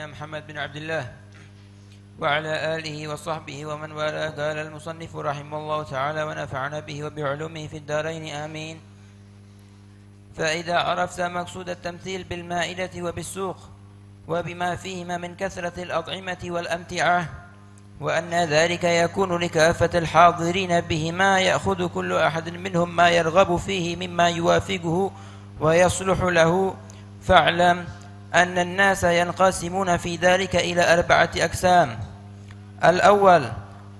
نبينا محمد بن عبد الله وعلى آله وصحبه ومن والاه. قال المصنف رحمه الله تعالى ونفعنا به وبعلومه في الدارين آمين. فإذا عرفت مقصود التمثيل بالمائدة وبالسوق وبما فيهما من كثرة الأطعمة والأمتعة، وأن ذلك يكون لكافة الحاضرين بهما، يأخذ كل أحد منهم ما يرغب فيه مما يوافقه ويصلح له، فاعلم أن الناس ينقسمون في ذلك إلى 4 أقسام. الأول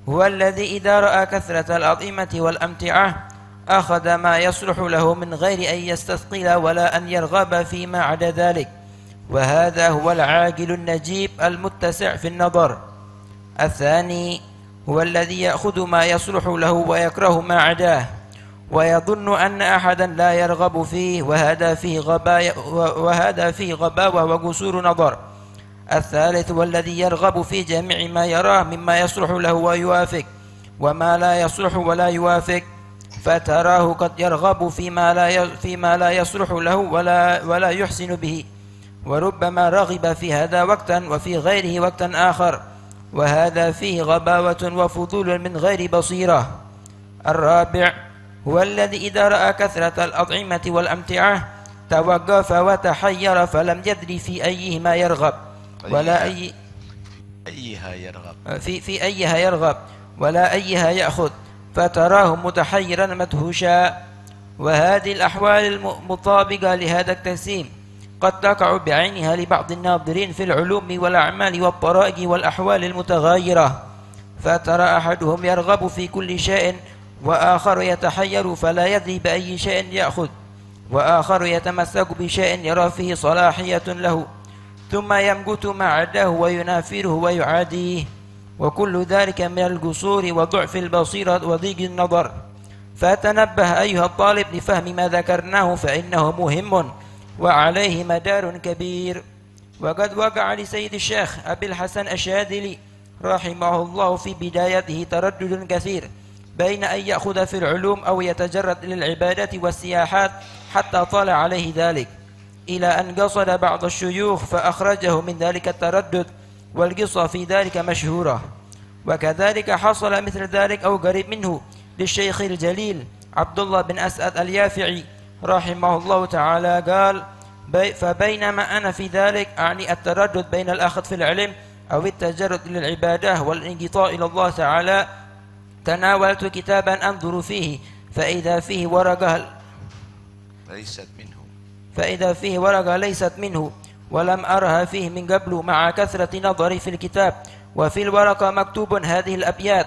هو الذي إذا رأى كثرة الأطعمة والأمتعة أخذ ما يصلح له من غير أن يستثقل ولا أن يرغب فيما عدا ذلك، وهذا هو العاقل النجيب المتسع في النظر. الثاني هو الذي يأخذ ما يصلح له ويكره ما عداه ويظن أن أحدا لا يرغب فيه، وهذا فيه غباوة وقصور نظر. الثالث هو الذي يرغب في جميع ما يراه مما يصلح له ويوافق، وما لا يصلح ولا يوافق، فتراه قد يرغب فيما لا يصلح له ولا يحسن به، وربما رغب في هذا وقتا وفي غيره وقتا آخر، وهذا فيه غباوة وفضول من غير بصيرة. الرابع هو الذي إذا رأى كثرة الأطعمة والأمتعة توقف وتحير فلم يدري في أيهما يرغب ولا في أيها يرغب ولا أيها يأخذ، فتراه متحيرا مدهوشا. وهذه الأحوال المطابقة لهذا التقسيم قد تقع بعينها لبعض الناظرين في العلوم والأعمال والطرائق والأحوال المتغايرة، فترى أحدهم يرغب في كل شيء، وآخر يتحير فلا يدري بأي شيء يأخذ، وآخر يتمسك بشيء يرى فيه صلاحية له، ثم يمقت ما عداه وينافره ويعاديه، وكل ذلك من القصور وضعف البصيرة وضيق النظر. فتنبه أيها الطالب لفهم ما ذكرناه، فإنه مهم وعليه مدار كبير. وقد وقع لسيد الشيخ أبي الحسن الشاذلي رحمه الله في بدايته تردد كثير بين أن يأخذ في العلوم أو يتجرد للعبادة والسياحات، حتى طال عليه ذلك، إلى أن قصد بعض الشيوخ فأخرجه من ذلك التردد، والقصة في ذلك مشهورة. وكذلك حصل مثل ذلك أو قريب منه للشيخ الجليل عبد الله بن أسعد اليافعي رحمه الله تعالى، قال: فبينما أنا في ذلك، أعني التردد بين الأخذ في العلم أو التجرد للعبادة والانقطاع إلى الله تعالى، تناولت كتابا أنظر فيه فإذا فيه ورقة ليست منه ولم أرها فيه من قبل، مع كثرة نظري في الكتاب. وفي الورقة مكتوب هذه الأبيات: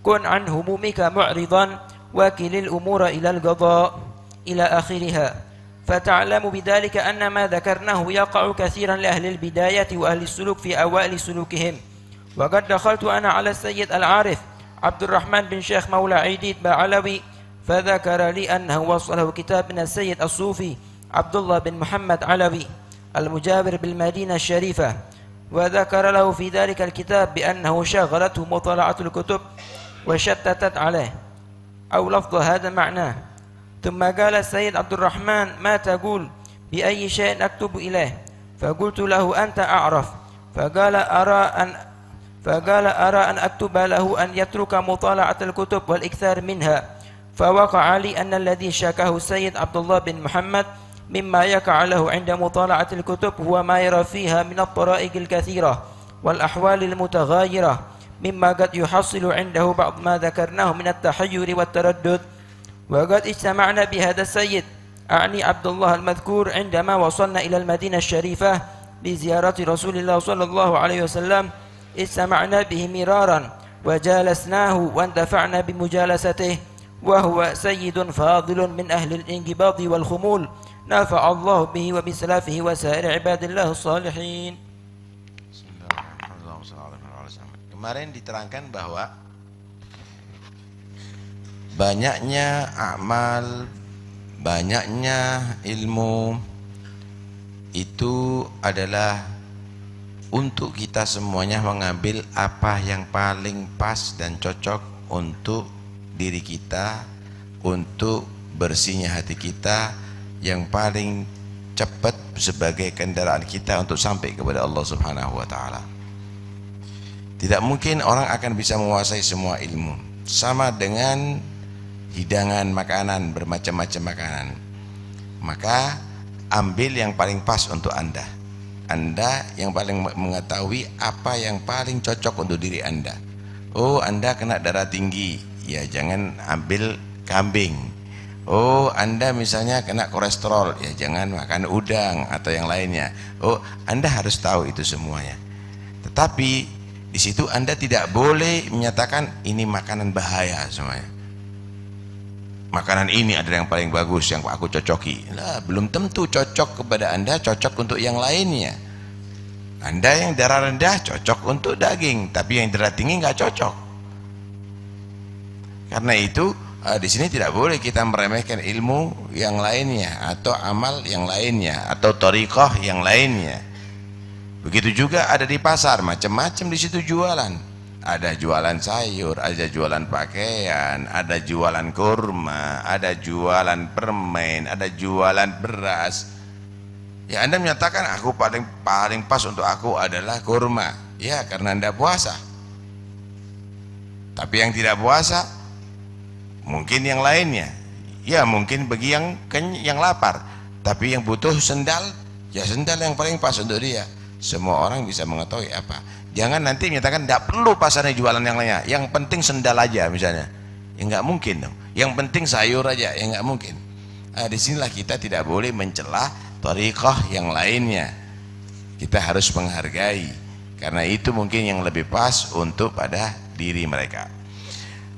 كن عن همومك معرضا وكل الأمور إلى القضاء، إلى آخرها. فتعلم بذلك أن ما ذكرناه يقع كثيرا لأهل البداية وأهل السلوك في أوائل سلوكهم. وقد دخلت أنا على السيد العارف عبد الرحمن بن شيخ مولى عيديد بعلوي، فذكر لي أنه وصله كتاب من السيد الصوفي عبد الله بن محمد علوي المجاور بالمدينة الشريفة، وذكر له في ذلك الكتاب بأنه شغلته مطالعة الكتب وشتتت عليه، أو لفظ هذا معناه. ثم قال السيد عبد الرحمن: ما تقول؟ بأي شيء أكتب إليه؟ فقلت له: أنت أعرف. فقال: أرى أن أكتب له أن يترك مطالعة الكتب والإكثار منها. فوقع لي أن الذي شكاه السيد عبد الله بن محمد مما يقع له عند مطالعة الكتب هو ما يرى فيها من الطرائق الكثيرة والأحوال المتغايرة، مما قد يحصل عنده بعض ما ذكرناه من التحير والتردد. وقد اجتمعنا بهذا السيد، أعني عبد الله المذكور، عندما وصلنا إلى المدينة الشريفة بزيارة رسول الله صلى الله عليه وسلم، اجتمعنا به مرارا وجالسناه واندفعنا بمجالسته، وهو سيد فاضل من أهل الانقباض والخمول، نافع الله به وبسلافه وسائر عباد الله الصالحين. Kemarin diterangkan bahwa banyaknya amal, banyaknya ilmu itu adalah untuk kita semuanya mengambil apa yang paling pas dan cocok untuk diri kita, untuk bersihnya hati kita, yang paling cepat sebagai kendaraan kita untuk sampai kepada Allah Subhanahu wa taala. Tidak mungkin orang akan bisa menguasai semua ilmu. Sama dengan hidangan makanan, bermacam-macam makanan. Maka ambil yang paling pas untuk Anda. Anda yang paling mengetahui apa yang paling cocok untuk diri Anda. Oh, Anda kena darah tinggi, ya jangan ambil kambing. Oh, Anda misalnya kena kolesterol, ya jangan makan udang atau yang lainnya. Oh, Anda harus tahu itu semuanya. Tetapi di situ Anda tidak boleh menyatakan ini makanan bahaya semuanya. Makanan ini adalah yang paling bagus, yang aku cocoki. Lah, belum tentu cocok kepada Anda, cocok untuk yang lainnya. Anda yang darah rendah cocok untuk daging, tapi yang darah tinggi nggak cocok. Karena itu di sini tidak boleh kita meremehkan ilmu yang lainnya atau amal yang lainnya atau thariqah yang lainnya. Begitu juga ada di pasar, macam-macam di situ jualan. Ada jualan sayur, ada jualan pakaian, ada jualan kurma, ada jualan permen, ada jualan beras. Ya, Anda menyatakan aku paling pas untuk aku adalah kurma. Ya, karena Anda puasa. Tapi yang tidak puasa mungkin yang lainnya, ya mungkin bagi yang lapar, tapi yang butuh sendal, ya sendal yang paling pas untuk dia. Semua orang bisa mengetahui apa. Jangan nanti menyatakan tidak perlu pasarnya jualan yang lainnya, yang penting sendal aja misalnya. Ya nggak mungkin dong. Yang penting sayur aja, ya nggak mungkin. Nah, disinilah kita tidak boleh mencela thariqah yang lainnya. Kita harus menghargai, karena itu mungkin yang lebih pas untuk pada diri mereka.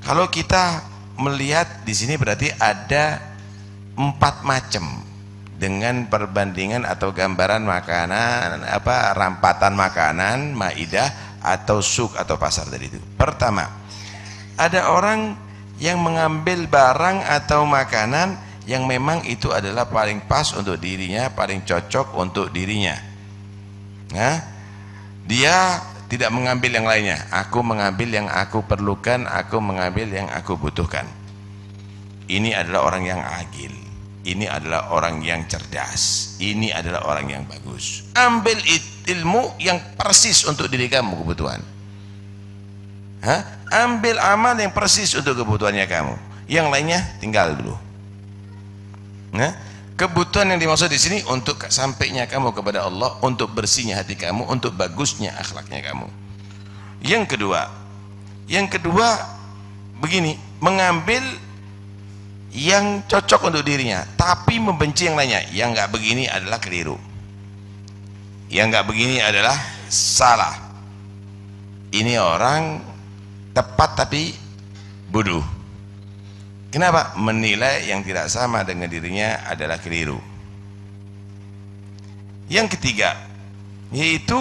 Kalau kita melihat di sini berarti ada 4 macam dengan perbandingan atau gambaran makanan, rampatan makanan, maidah atau suk atau pasar tadi itu. Pertama, ada orang yang mengambil barang atau makanan yang memang itu adalah paling pas untuk dirinya, paling cocok untuk dirinya. Nah, dia tidak mengambil yang lainnya. Aku mengambil yang aku perlukan, aku mengambil yang aku butuhkan. Ini adalah orang yang agil. Ini adalah orang yang cerdas. Ini adalah orang yang bagus. Ambil ilmu yang persis untuk diri kamu kebutuhan. Ambil amal yang persis untuk kebutuhannya kamu. Yang lainnya tinggal dulu. Kebutuhan yang dimaksud di sini untuk sampainya kamu kepada Allah, untuk bersihnya hati kamu, untuk bagusnya akhlaknya kamu. Yang kedua begini, mengambil yang cocok untuk dirinya, tapi membenci yang lainnya. Yang nggak begini adalah keliru. Yang nggak begini adalah salah. Ini orang tepat tapi bodoh. Kenapa? Menilai yang tidak sama dengan dirinya adalah keliru. Yang ketiga, yaitu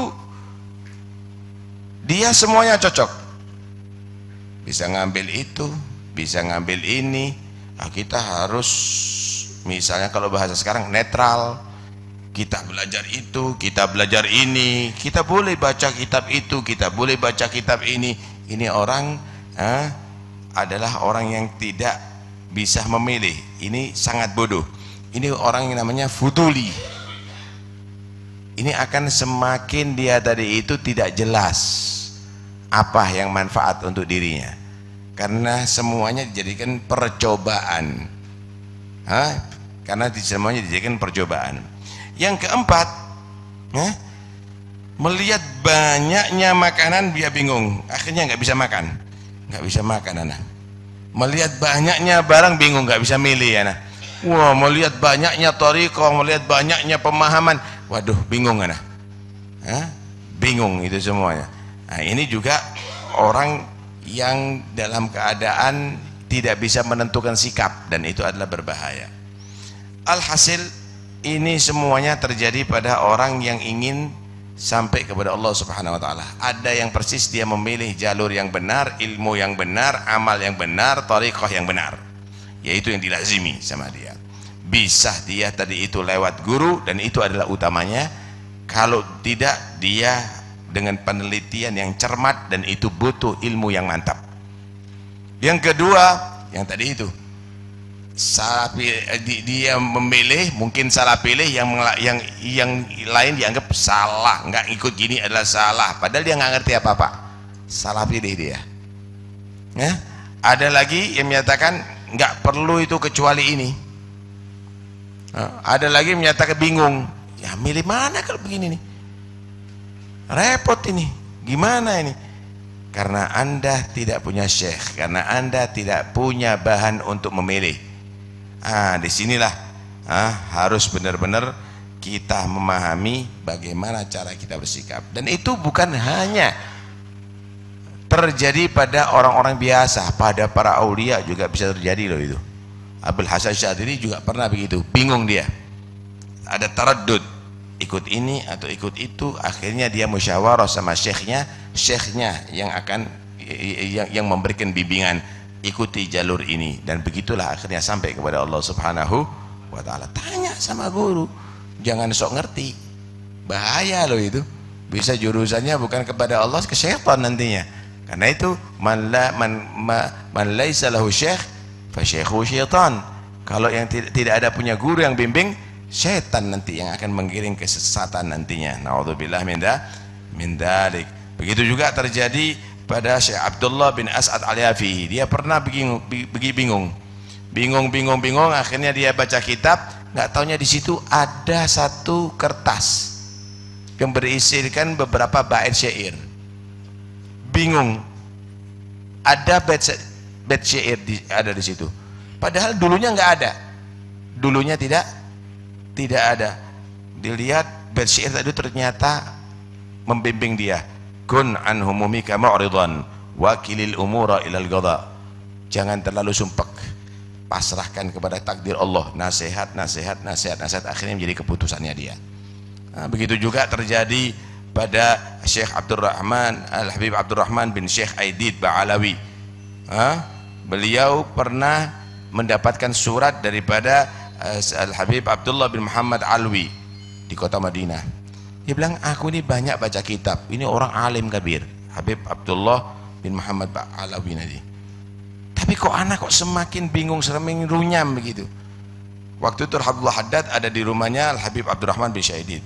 dia semuanya cocok. Bisa ngambil itu, bisa ngambil ini. Nah, kita harus, misalnya kalau bahasa sekarang, netral. Kita belajar itu, kita belajar ini. Kita boleh baca kitab itu, kita boleh baca kitab ini. Ini orang adalah orang yang tidak bisa memilih. Ini sangat bodoh. Ini orang yang namanya futuli. Ini akan semakin dia tadi itu tidak jelas apa yang manfaat untuk dirinya, karena semuanya dijadikan percobaan. Karena semuanya dijadikan percobaan. Yang keempat, melihat banyaknya makanan dia bingung, akhirnya nggak bisa makan, anak. Melihat banyaknya barang bingung, nggak bisa milih ya. Nah, wah, melihat banyaknya thariqah, melihat banyaknya pemahaman, waduh, bingung anak. Bingung itu semuanya. Nah, ini juga orang yang dalam keadaan tidak bisa menentukan sikap, dan itu adalah berbahaya. Alhasil, ini semuanya terjadi pada orang yang ingin sampai kepada Allah Subhanahu wa taala. Ada yang persis dia memilih jalur yang benar, ilmu yang benar, amal yang benar, thariqah yang benar, yaitu yang dilazimi sama dia. Bisa dia tadi itu lewat guru, dan itu adalah utamanya. Kalau tidak, dia dengan penelitian yang cermat, dan itu butuh ilmu yang mantap. Yang kedua, yang tadi itu, salah dia memilih, mungkin salah pilih, yang lain dianggap salah, nggak ikut gini adalah salah, padahal dia nggak ngerti apa-apa, salah pilih dia. Ya, ada lagi yang menyatakan nggak perlu itu kecuali ini. Ada lagi yang menyatakan bingung, ya milih mana kalau begini nih, repot ini, gimana ini? Karena Anda tidak punya syekh, karena Anda tidak punya bahan untuk memilih. Disinilah harus benar-benar kita memahami bagaimana cara kita bersikap. Dan itu bukan hanya terjadi pada orang-orang biasa, pada para aulia juga bisa terjadi loh itu. Abul Hasan Syadzili juga pernah begitu, bingung dia, ada taraddud, ikut ini atau ikut itu. Akhirnya dia musyawarah sama syekhnya yang akan yang memberikan bimbingan, ikuti jalur ini, dan begitulah akhirnya sampai kepada Allah Subhanahu wa ta'ala. Tanya sama guru, jangan sok ngerti, bahaya loh itu, bisa jurusannya bukan kepada Allah, ke syaitan nantinya. Karena itu man laisa lahu syekh fa syekhu syaitan. Kalau yang tidak ada punya guru yang bimbing, syaitan nanti yang akan menggiring kesesatan nantinya. Naudzubillah min dzalik. Begitu juga terjadi pada Syekh Abdullah bin As'ad Al-Yafi. Dia pernah bingung, akhirnya dia baca kitab, nggak taunya di situ ada satu kertas yang berisikan beberapa bait syair. Bingung, ada bait syair ada di situ, padahal dulunya nggak ada, dulunya tidak ada. Dilihat bait syair tadi ternyata membimbing dia, kun an humumika mu'ridan wakilil umura ilal qada. Jangan terlalu sumpek, pasrahkan kepada takdir Allah, nasihat, akhirnya menjadi keputusannya dia. Begitu juga terjadi pada Syekh Abdurrahman Al-Habib Abdurrahman bin Syekh Aidid Ba'alawi. Beliau pernah mendapatkan surat daripada Al-Habib Abdullah bin Muhammad Alwi di kota Madinah. Dia bilang, aku ini banyak baca kitab, ini orang alim kabir, Habib Abdullah bin Muhammad Alawi nanti, tapi kok anak kok semakin bingung, semakin runyam begitu. Waktu itu Abdullah Haddad ada di rumahnya Al-Habib Abdurrahman bin Syaidid.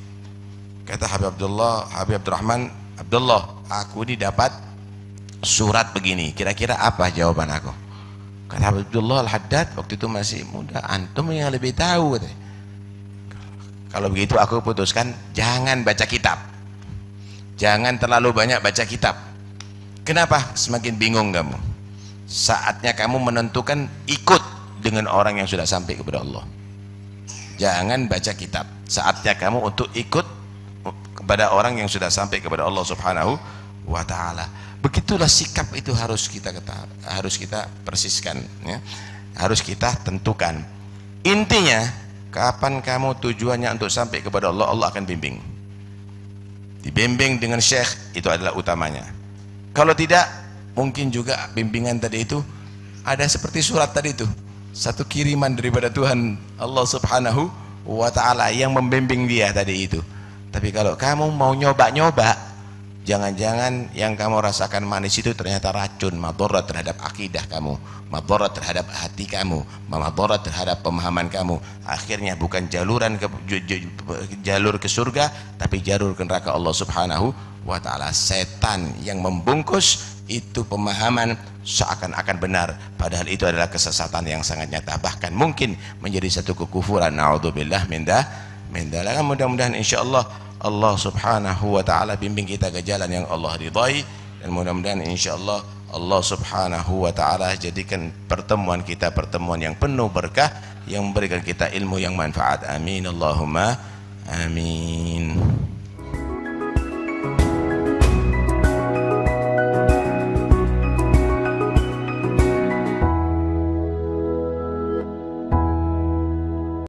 Kata Habib Abdurrahman, Abdullah, aku ini dapat surat begini, kira-kira apa jawaban aku? Kata Habib Abdullah Al-Haddad, waktu itu masih muda, antum yang lebih tahu katanya. Kalau begitu aku putuskan jangan baca kitab, jangan terlalu banyak baca kitab. Kenapa? Semakin bingung kamu. Saatnya kamu menentukan ikut dengan orang yang sudah sampai kepada Allah. Jangan baca kitab, saatnya kamu untuk ikut kepada orang yang sudah sampai kepada Allah Subhanahu wa ta'ala. Begitulah sikap itu harus kita persiskan, ya. Harus kita tentukan. Intinya, kapan kamu tujuannya untuk sampai kepada Allah, Allah akan bimbing. Dibimbing dengan syekh itu adalah utamanya. Kalau tidak, mungkin juga bimbingan tadi itu ada seperti surat tadi itu, satu kiriman daripada Tuhan Allah Subhanahu wa ta'ala yang membimbing dia tadi itu. Tapi kalau kamu mau nyoba-nyoba, jangan-jangan yang kamu rasakan manis itu ternyata racun, madharat terhadap akidah kamu, madharat terhadap hati kamu, madharat terhadap pemahaman kamu. Akhirnya bukan jalur ke surga, tapi jalur ke neraka Allah Subhanahu wa ta'ala. Setan yang membungkus itu pemahaman seakan-akan benar, padahal itu adalah kesesatan yang sangat nyata, bahkan mungkin menjadi satu kekufuran. Naudzubillah min dzalik. Mudah-mudahan insyaallah Allah Subhanahu wa ta'ala bimbing kita ke jalan yang Allah ridhai, dan mudah-mudahan insyaallah Allah Subhanahu wa ta'ala jadikan pertemuan kita pertemuan yang penuh berkah, yang memberikan kita ilmu yang manfaat. Amin Allahumma amin.